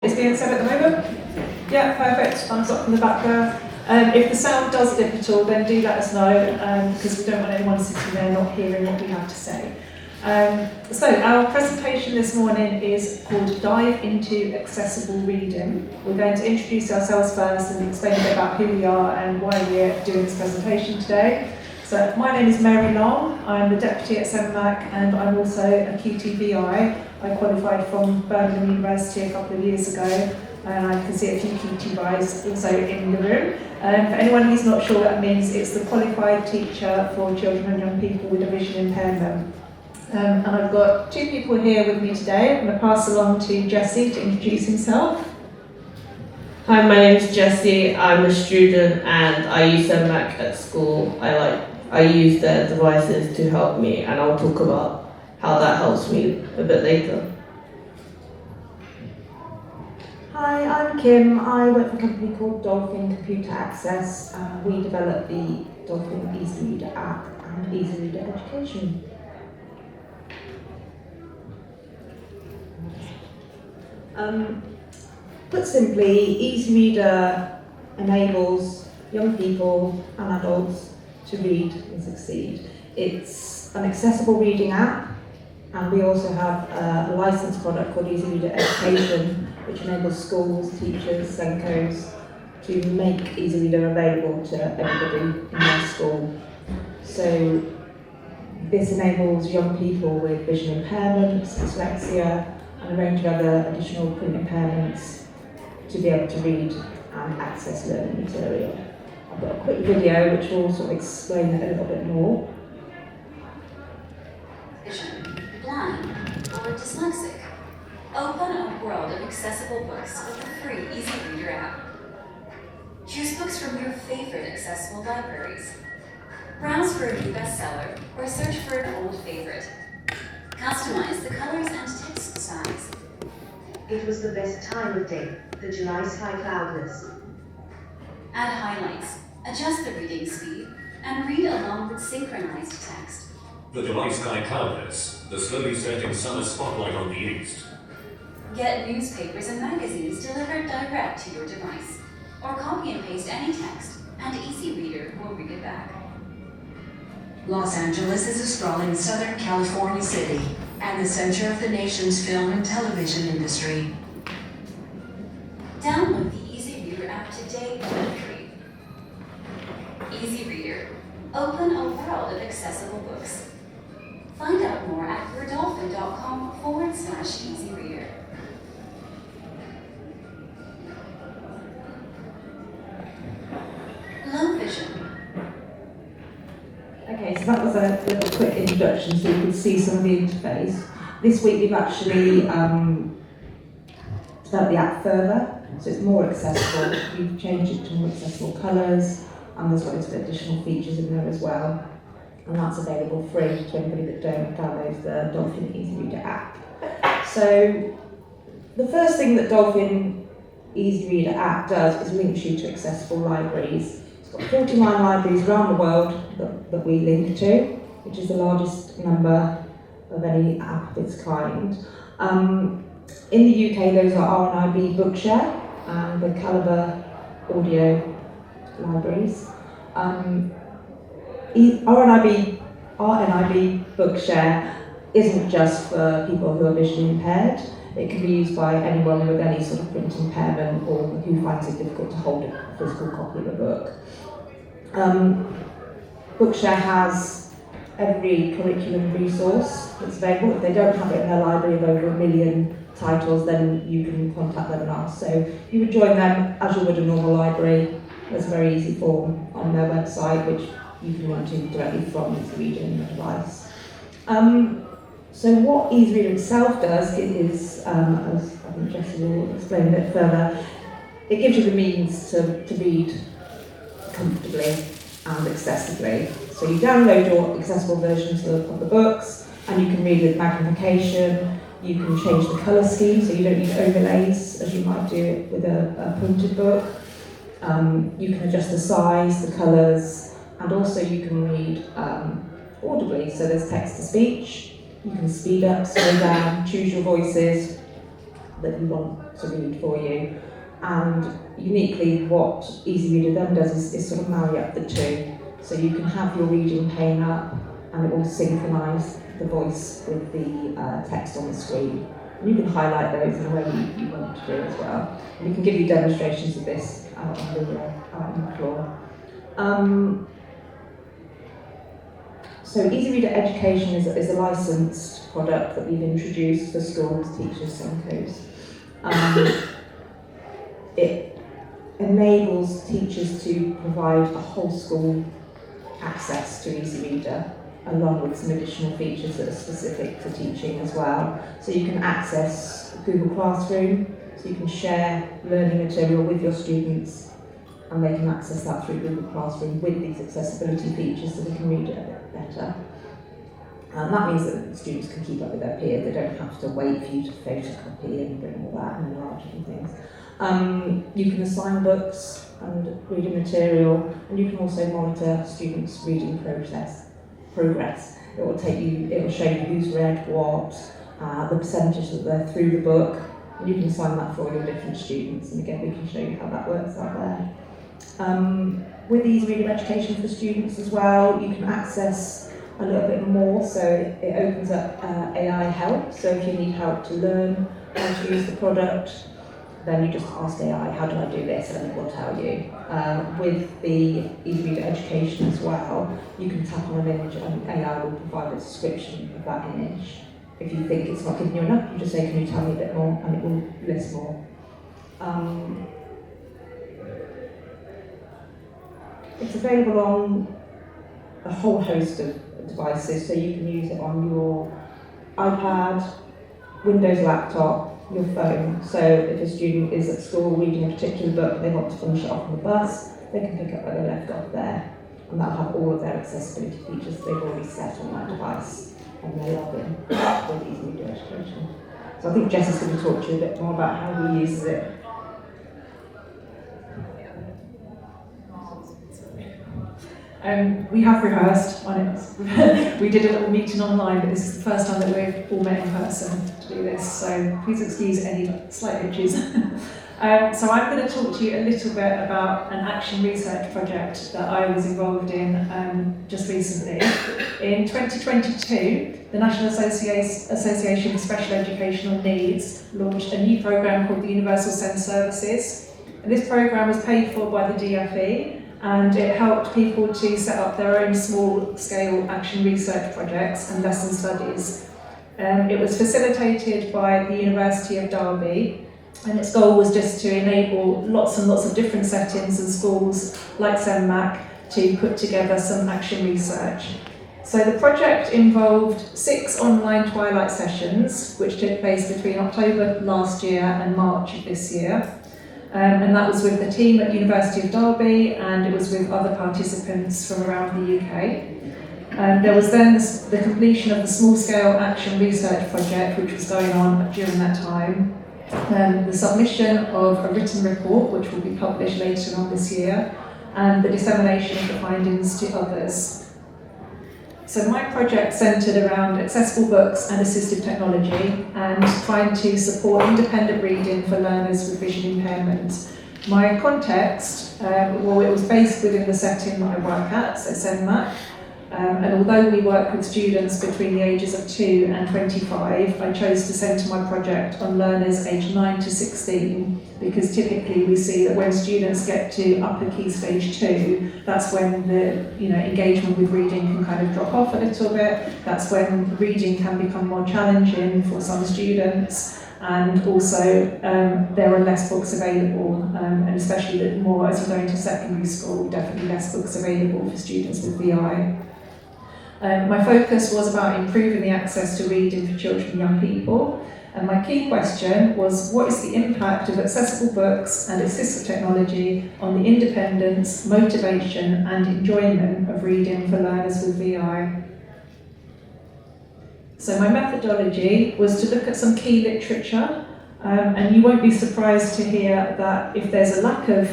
It's being said at the moment? Yeah, perfect. Thumbs up from the back there. If the sound does dip at all, then do let us know, because we don't want anyone sitting there not hearing what we have to say. So our presentation this morning is called Dive into Accessible Reading. We're going to introduce ourselves first and explain a bit about who we are and why we're doing this presentation today. So my name is Mary Long. I'm the Deputy at CENMAC and I'm also a QTVI. I qualified from Birmingham University a couple of years ago, and I can see a few QTVIs also in the room. For anyone who's not sure, that means it's the qualified teacher for children and young people with a vision impairment. And I've got two people here with me today. I'm going to pass along to Jesse to introduce himself. Hi, my name is Jesse. I'm a student and I use CENMAC at school. I use their devices to help me, and I'll talk about how that helps me a bit later. Hi, I'm Kim. I work for a company called Dolphin Computer Access. We develop the Dolphin EasyReader app and EasyReader education. Put simply, EasyReader enables young people and adults to read and succeed. It's an accessible reading app, and we also have a licensed product called EasyReader Education, which enables schools, teachers, SENCOs to make EasyReader available to everybody in their school. So this enables young people with vision impairments, dyslexia, and a range of other additional print impairments to be able to read and access learning material. I've got a quick video which will sort of explain it a little bit more. Vision, blind, or dyslexic. Open a world of accessible books with the free EasyReader app. Choose books from your favorite accessible libraries. Browse for a new bestseller or search for an old favorite. Customize the colors and text size. It was the best time of day, the July sky cloudless. Add highlights, adjust the reading speed, and read along with synchronized text. The July sky cloudless, the slowly setting summer spotlight on the east. Get newspapers and magazines delivered direct to your device, or copy and paste any text, and EasyReader will read it back. Los Angeles is a sprawling Southern California city and the center of the nation's film and television industry. Download the EasyReader app today for free. EasyReader. Open a world of accessible books. Find out more at verdolphin.com/EasyReader. Low vision. Okay, so that was a little quick introduction so you could see some of the interface. This week we've actually developed the app further, so it's more accessible. We've changed it to more accessible colours, and there's loads of additional features in there as well. And that's available free to anybody that don't download the Dolphin EasyReader app. So the first thing that Dolphin EasyReader app does is links you to accessible libraries. It's got 49 libraries around the world that we link to, which is the largest number of any app of its kind. In the UK, those are RNIB Bookshare and the Calibre Audio libraries. RNIB Bookshare isn't just for people who are visually impaired. It can be used by anyone with any sort of print impairment or who finds it difficult to hold a physical copy of a book. Bookshare has every curriculum resource that's available. If they don't have it in their library of over 1 million titles, then you can contact them and ask. So you would join them as you would a normal library. There's a very easy form on their website which you can run to directly from EasyReader on your device. So what EasyReader itself does is, as I think Jesse will explain a bit further, it gives you the means to read comfortably and accessibly. So you download your accessible versions of the books, and you can read with magnification. You can change the colour scheme, so you don't need overlays as you might do it with a printed book. You can adjust the size, the colours, and also you can read audibly. So there's text to speech. You can speed up, slow down, choose your voices, that you want to read for you. And uniquely, what EasyReader then does is sort of marry up the two. So you can have your reading pane up, and it will synchronise the voice with the text on the screen. And you can highlight those in the way you want to do as well. And we can give you demonstrations of this out on the floor. So EasyReader Education is a licensed product that we've introduced for schools, teachers, SENCOs. It enables teachers to provide a whole school access to EasyReader, along with some additional features that are specific to teaching as well. So you can access Google Classroom, so you can share learning material with your students, and they can access that through Google Classroom with these accessibility features so they can read it a bit better. And that means that students can keep up with their peers. They don't have to wait for you to photocopy and bring all that and enlarge and things. You can assign books and reading material, and you can also monitor students' reading progress. It will show you who's read what, the percentage that they're through the book, and you can assign that for your different students. And again, we can show you how that works out there. With EasyReader Education for students as well, you can access a little bit more. So it opens up AI help. So if you need help to learn how to use the product, then you just ask AI, how do I do this? And it will tell you. With the EasyReader Education as well, you can tap on an image and AI will provide a description of that image. If you think it's not giving you enough, you just say, can you tell me a bit more? And it will list more. It's available on a whole host of devices, so you can use it on your iPad, Windows laptop, your phone. So if a student is at school reading a particular book and they want to finish it off on the bus, they can pick up where they left off there, and that'll have all of their accessibility features they've already set on that device and they log in with EasyReader Education. So I think Jess is going to talk to you a bit more about how he uses it. We have rehearsed on it. We did a little meeting online, but this is the first time that we've all met in person to do this, so please excuse any slight hitches. So I'm going to talk to you a little bit about an action research project that I was involved in just recently. In 2022, the National Association for Special Educational Needs launched a new programme called the Universal SEND Services. And this programme was paid for by the DFE, and it helped people to set up their own small-scale action research projects and lesson studies. It was facilitated by the University of Derby, and its goal was just to enable lots and lots of different settings and schools like CENMAC to put together some action research. So the project involved 6 online twilight sessions, which took place between October last year and March of this year. And that was with the team at University of Derby, and it was with other participants from around the UK. There was then the completion of the small-scale action research project, which was going on during that time. The submission of a written report, which will be published later on this year, and the dissemination of the findings to others. So my project centred around accessible books and assistive technology and trying to support independent reading for learners with vision impairment. My context, it was based within the setting that I work at, so CENMAC. And although we work with students between the ages of 2 and 25, I chose to centre my project on learners aged 9 to 16, because typically we see that when students get to upper key stage 2, that's when the engagement with reading can kind of drop off a little bit. That's when reading can become more challenging for some students, and also there are less books available, and especially more as you go into secondary school, definitely less books available for students with VI. My focus was about improving the access to reading for children and young people, and my key question was, what is the impact of accessible books and assistive technology on the independence, motivation and enjoyment of reading for learners with VI? So my methodology was to look at some key literature, and you won't be surprised to hear that if there's a lack of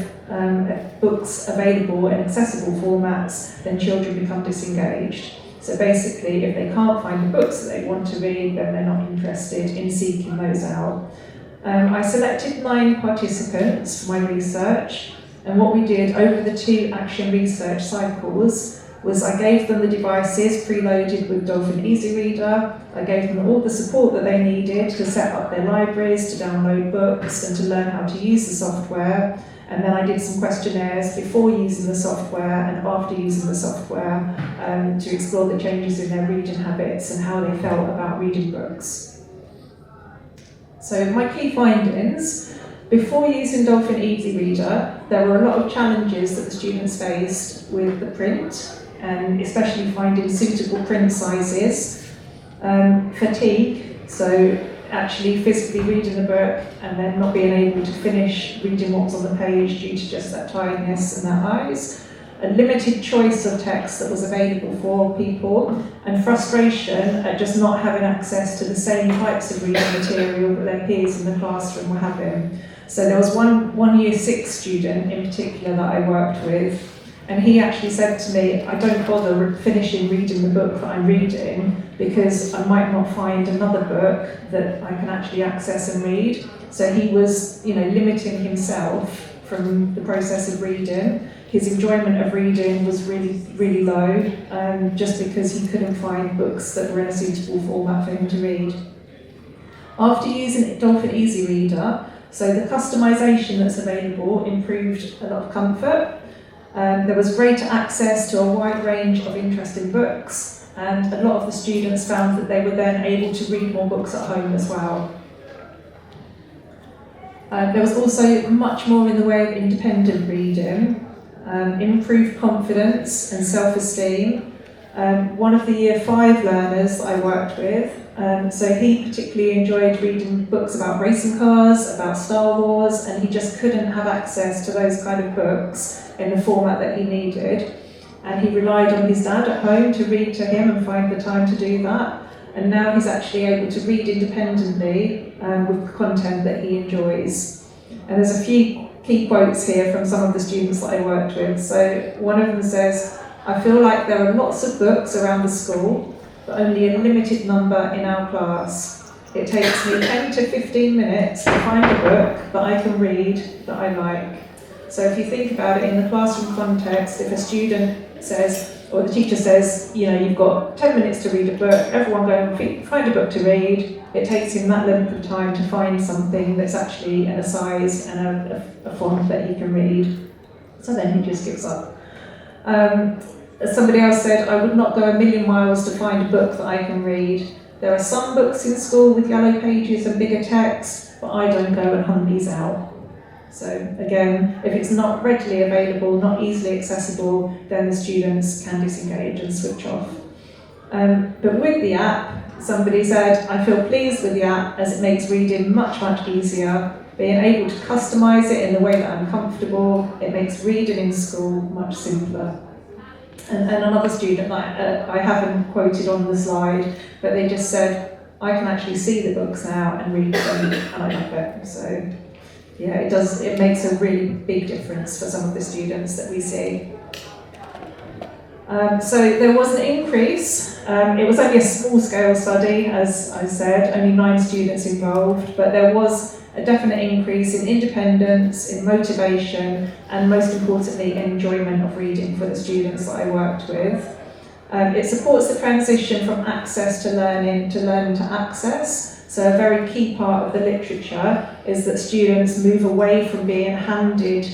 books available in accessible formats, then children become disengaged. So basically, if they can't find the books that they want to read, then they're not interested in seeking those out. I selected 9 participants for my research, and what we did over the 2 action research cycles was I gave them the devices preloaded with Dolphin EasyReader. I gave them all the support that they needed to set up their libraries, to download books and to learn how to use the software. And then I did some questionnaires before using the software and after using the software to explore the changes in their reading habits and how they felt about reading books. So my key findings: before using Dolphin EasyReader, there were a lot of challenges that the students faced with the print, and especially finding suitable print sizes, fatigue, so actually physically reading the book and then not being able to finish reading what's on the page due to just that tiredness and their eyes, a limited choice of text that was available for people, and frustration at just not having access to the same types of reading material that their peers in the classroom were having. So there was one year 6 student in particular that I worked with, and he actually said to me, I don't bother finishing reading the book that I'm reading because I might not find another book that I can actually access and read. So he was, limiting himself from the process of reading. His enjoyment of reading was really, really low, just because he couldn't find books that were in a suitable format for him to read. After using Dolphin EasyReader, so the customization that's available improved a lot of comfort. There was greater access to a wide range of interesting books, and a lot of the students found that they were then able to read more books at home as well. There was also much more in the way of independent reading, improved confidence and self-esteem. One of the year 5 learners that I worked with, so he particularly enjoyed reading books about racing cars, about Star Wars, and he just couldn't have access to those kind of books in the format that he needed. And he relied on his dad at home to read to him and find the time to do that. And now he's actually able to read independently with content that he enjoys. And there's a few key quotes here from some of the students that I worked with. So one of them says, I feel like there are lots of books around the school, but only a limited number in our class. It takes me 10 to 15 minutes to find a book that I can read that I like. So if you think about it in the classroom context, if a student says, or the teacher says, you've got 10 minutes to read a book, everyone go and find a book to read, it takes him that length of time to find something that's actually in a size and a font that he can read. So then he just gives up. Somebody else said, I would not go a million miles to find a book that I can read. There are some books in school with yellow pages and bigger text, but I don't go and hunt these out. So again, if it's not readily available, not easily accessible, then the students can disengage and switch off. But with the app, somebody said, I feel pleased with the app as it makes reading much, much easier. Being able to customise it in the way that I'm comfortable, it makes reading in school much simpler. And another student that I haven't quoted on the slide, but they just said, I can actually see the books now and read them, and I love it. So yeah, it makes a really big difference for some of the students that we see. So there was an increase. It was only a small scale study, as I said, only 9 students involved, but there was a definite increase in independence, in motivation, and most importantly, enjoyment of reading for the students that I worked with. It supports the transition from access to learning to access. So a very key part of the literature is that students move away from being handed,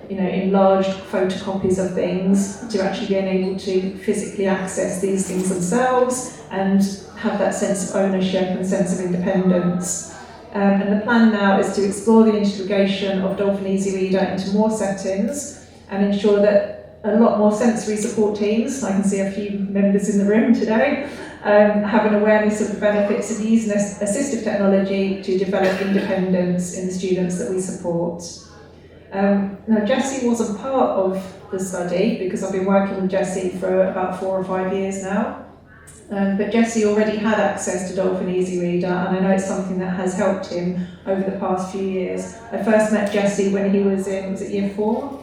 enlarged photocopies of things to actually being able to physically access these things themselves and have that sense of ownership and sense of independence. And the plan now is to explore the integration of Dolphin EasyReader into more settings and ensure that a lot more sensory support teams, I can see a few members in the room today, have an awareness of the benefits of using assistive technology to develop independence in the students that we support. Now, Jessie wasn't part of the study because I've been working with Jessie for about 4 or 5 years now. But Jessie already had access to Dolphin EasyReader, and I know it's something that has helped him over the past few years. I first met Jessie when he was in, year 4?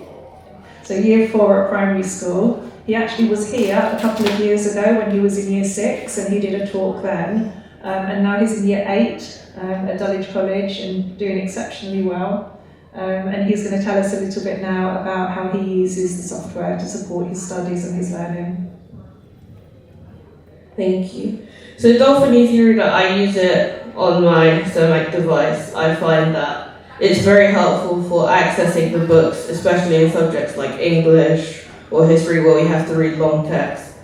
So year 4 at primary school. He actually was here a couple of years ago when he was in year 6, and he did a talk then. and now he's in year 8 at Dulwich College and doing exceptionally well. And he's going to tell us a little bit now about how he uses the software to support his studies and his learning. Thank you. So Dolphin EasyReader, I use it on my CENMAC device. I find that it's very helpful for accessing the books, especially in subjects like English or history where we have to read long text.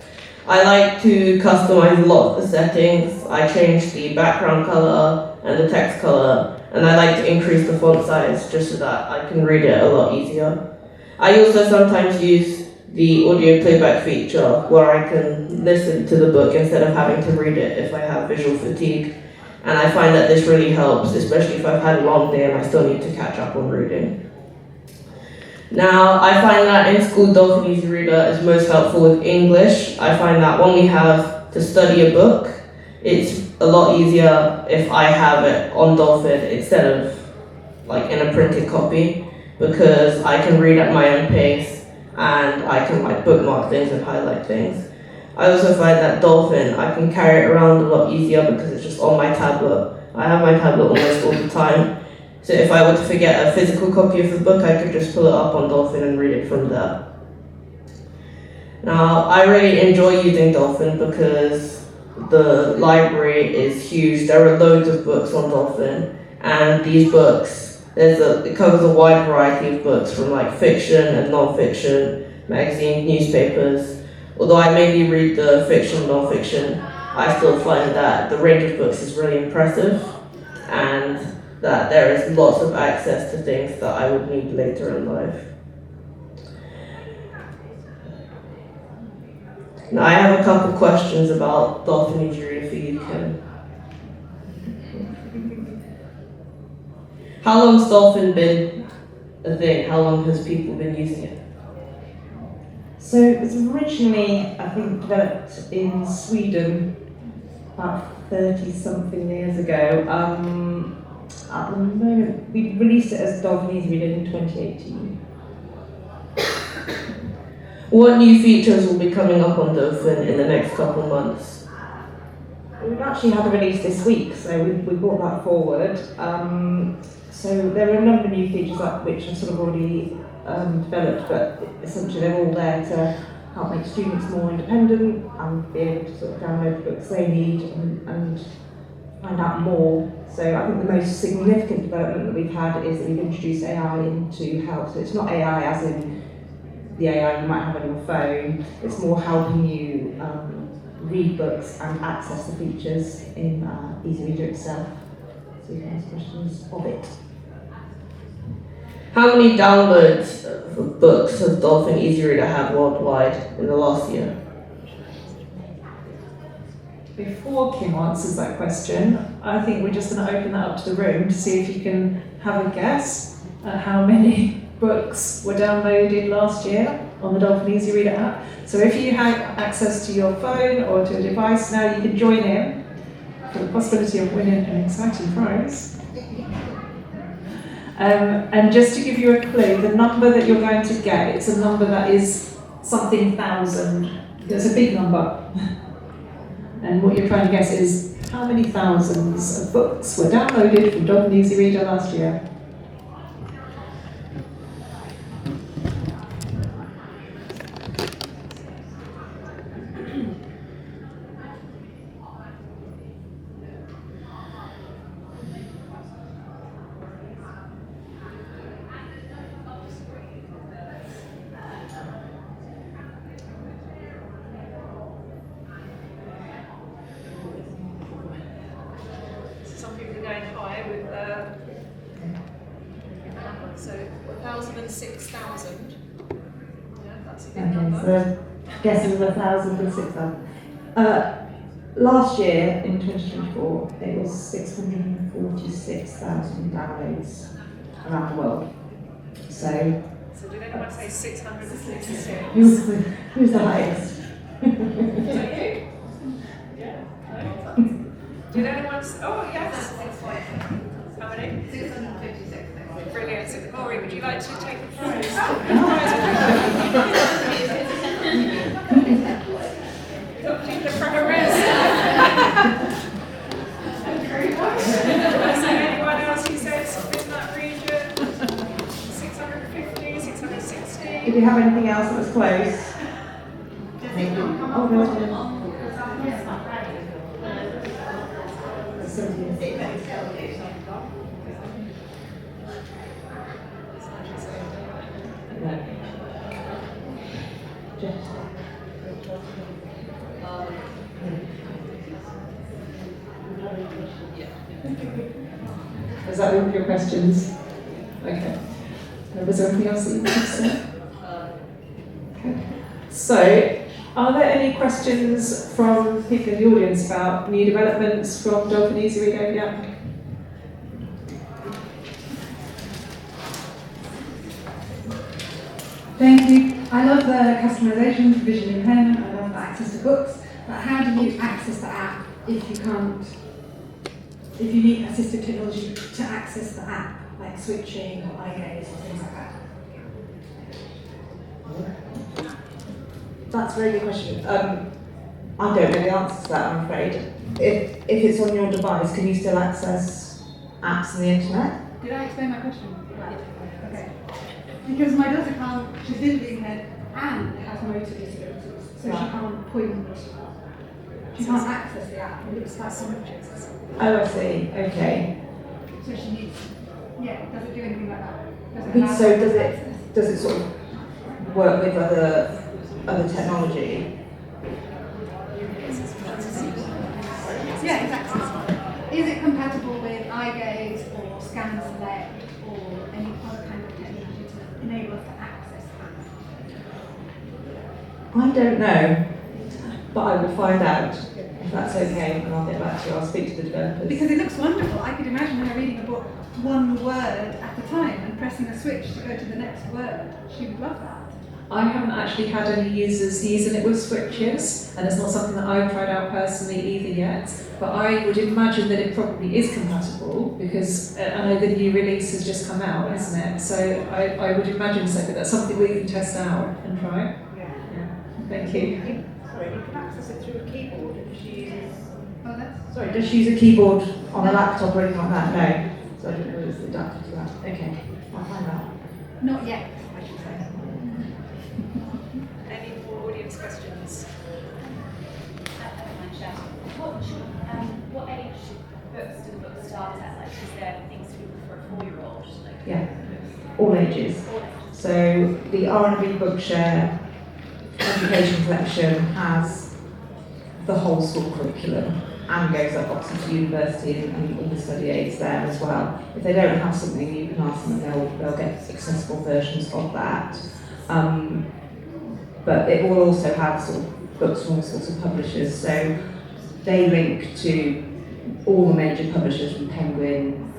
I like to customize a lot of the settings. I change the background color and the text color, and I like to increase the font size just so that I can read it a lot easier. I also sometimes use the audio playback feature where I can listen to the book instead of having to read it if I have visual fatigue. And I find that this really helps, especially if I've had a long day and I still need to catch up on reading. Now, I find that in school, Dolphin EasyReader is most helpful with English. I find that when we have to study a book, it's a lot easier if I have it on Dolphin instead of like in a printed copy, because I can read at my own pace and I can like bookmark things and highlight things. I also find that Dolphin, I can carry it around a lot easier because it's just on my tablet. I have my tablet almost all the time. So if I were to forget a physical copy of the book, I could just pull it up on Dolphin and read it from there. Now, I really enjoy using Dolphin because the library is huge. There are loads of books on Dolphin, and these books, it covers a wide variety of books from like fiction and non-fiction, magazines, newspapers. Although I mainly read the fiction and non-fiction, I still find that the range of books is really impressive and that there is lots of access to things that I would need later in life. Now I have a couple questions about Dolphin EasyReader for you, Kim. How long has Dolphin been a thing? How long has people been using it? So it was originally, I think, developed in Sweden about 30-something years ago. At the moment, we released it as Dolphin EasyReader in 2018. What new features will be coming up on Dolphin in the next couple of months? We've actually had a release this week, so we brought that forward. So there are a number of new features which are sort of already developed, but essentially they're all there to help make students more independent and be able to sort of download the books they need and find out more. So I think the most significant development that we've had is that we've introduced AI into help. So it's not AI as in the AI you might have on your phone, it's more helping you read books and access the features in EasyReader itself. So you can ask questions of it. How many downloads of books has Dolphin EasyReader had worldwide in the last year? Before Kim answers that question, I think we're just going to open that up to the room to see if you can have a guess at how many books were downloaded last year on the Dolphin EasyReader app. So if you have access to your phone or to a device now, you can join in for the possibility of winning an exciting prize. And just to give you a clue, the number that you're going to get, it's a number that is something thousand. It's a big number. And what you're trying to guess is how many thousands of books were downloaded from Dolphin EasyReader last year. So 1,006,000. Yeah, that's a big number. So guessing 1,006,000. Last year in 2024, it was 646,000 downloads around the world. So did anyone say 666? who's the highest? Is that you? Yeah. Did anyone say, oh yes. How many? 656. Brilliant. So, Maureen, would you like to take the prize? The front row. Anyone else who says in that region? 650, 660? Did we have anything else that was close? Oh, there was one. Is that all of your questions? Okay. Was there anything else that you wanted to say? Okay. So, are there any questions from people in the audience about new developments from Dolphin EasyReader? Yeah. Thank you. I love the customization, visual impairment, I love the access to books, but how do you access the app if you need assistive technology to access the app, like switching or eye gaze or things like that? That's a very good question. I don't know the answer to that, I'm afraid. If it's on your device, can you still access apps on the internet? Did I explain my question? Right. Okay. Because my daughter can't, she's visually impaired and has motor disabilities, so she can't point. She can't access the app. It looks like switches. Oh, I see. Okay. So she needs, does it do anything like that? Does it sort of work with other technology? Yeah, exactly. Is it compatible with eye gaze or scan and select or any other kind of technology to enable us to access that? I don't know, but I will find out if that's okay, and I'll get back to you. I'll speak to the developers. Because it looks wonderful. I could imagine her reading a book one word at a time and pressing a switch to go to the next word. She would love that. I haven't actually had any users using it with switches, and it's not something that I've tried out personally either yet, but I would imagine that it probably is compatible, because I know the new release has just come out, hasn't it? So I would imagine so, but that's something we can test out and try. Yeah. Thank you. Sorry, you can access it through a keyboard if she uses... Oh, that's... Sorry, does she use a keyboard on a laptop or anything like that? No. So I don't know if it's adapted to that. Okay, I'll find out. Not yet, I should say. Any more audience questions? What age books do the books start at? Like, is there things to do for a 4-year-old? Yeah, all ages. So the R&B Bookshare education collection has the whole school curriculum and goes up obviously to university and all the study aids there as well. If they don't have something, you can ask them and they'll get accessible versions of that. But it will also have sort of books from all sorts of publishers. So they link to all the major publishers from Penguin,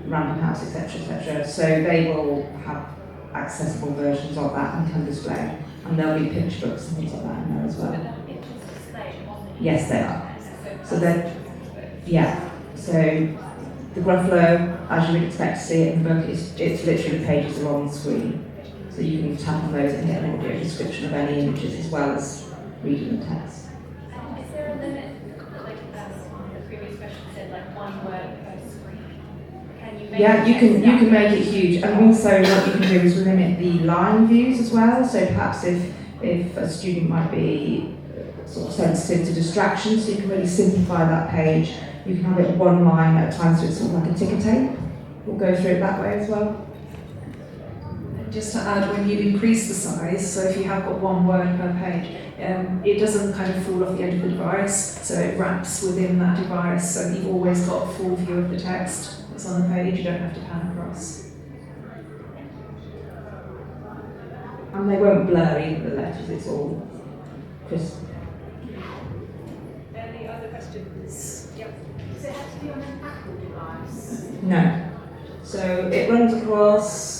Random House, etc., etc. So they will have accessible versions of that and can display. And there'll be picture books and things like that in there as well. Yes, they are. So then, yeah. So the Gruffalo, as you would expect to see it in the book, it's literally the pages are on the screen. So you can tap on those and get an audio description of any images as well as reading the text. Is there a limit, like the previous question said, like 1 word per screen? Can you make You can make it huge, and also what you can do is limit the line views as well. So perhaps if a student might be sort of sensitive to distractions, so you can really simplify that page. You can have it one line at a time, so it's sort of like a ticker tape. We'll go through it that way as well. Just to add, when you increase the size, so if you have got 1 word per page, it doesn't kind of fall off the end of the device, so it wraps within that device, so you've always got a full view of the text that's on the page, you don't have to pan across. And they won't blur either the letters, it's all crisp. Any other questions? Yep. Does it have to be on an Apple device? No. So it runs across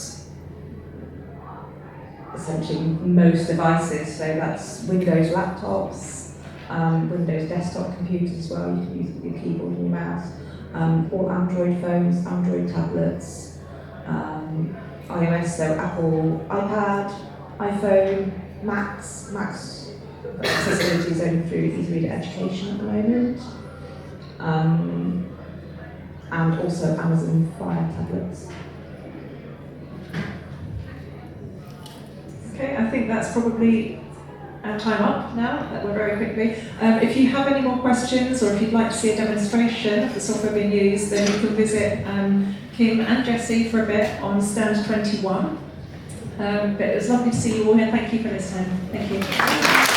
essentially most devices, so that's Windows laptops, Windows desktop computers as well, you can use your keyboard and your mouse, all Android phones, Android tablets, iOS, so Apple iPad, iPhone, Macs accessibility is only through EasyReader Education at the moment. and also Amazon Fire tablets. Okay, I think that's probably our time up now, that we're very quickly. If you have any more questions or if you'd like to see a demonstration of the software being used, then you can visit Kim and Jessie for a bit on stand 21. But it was lovely to see you all here. Thank you for listening. Thank you.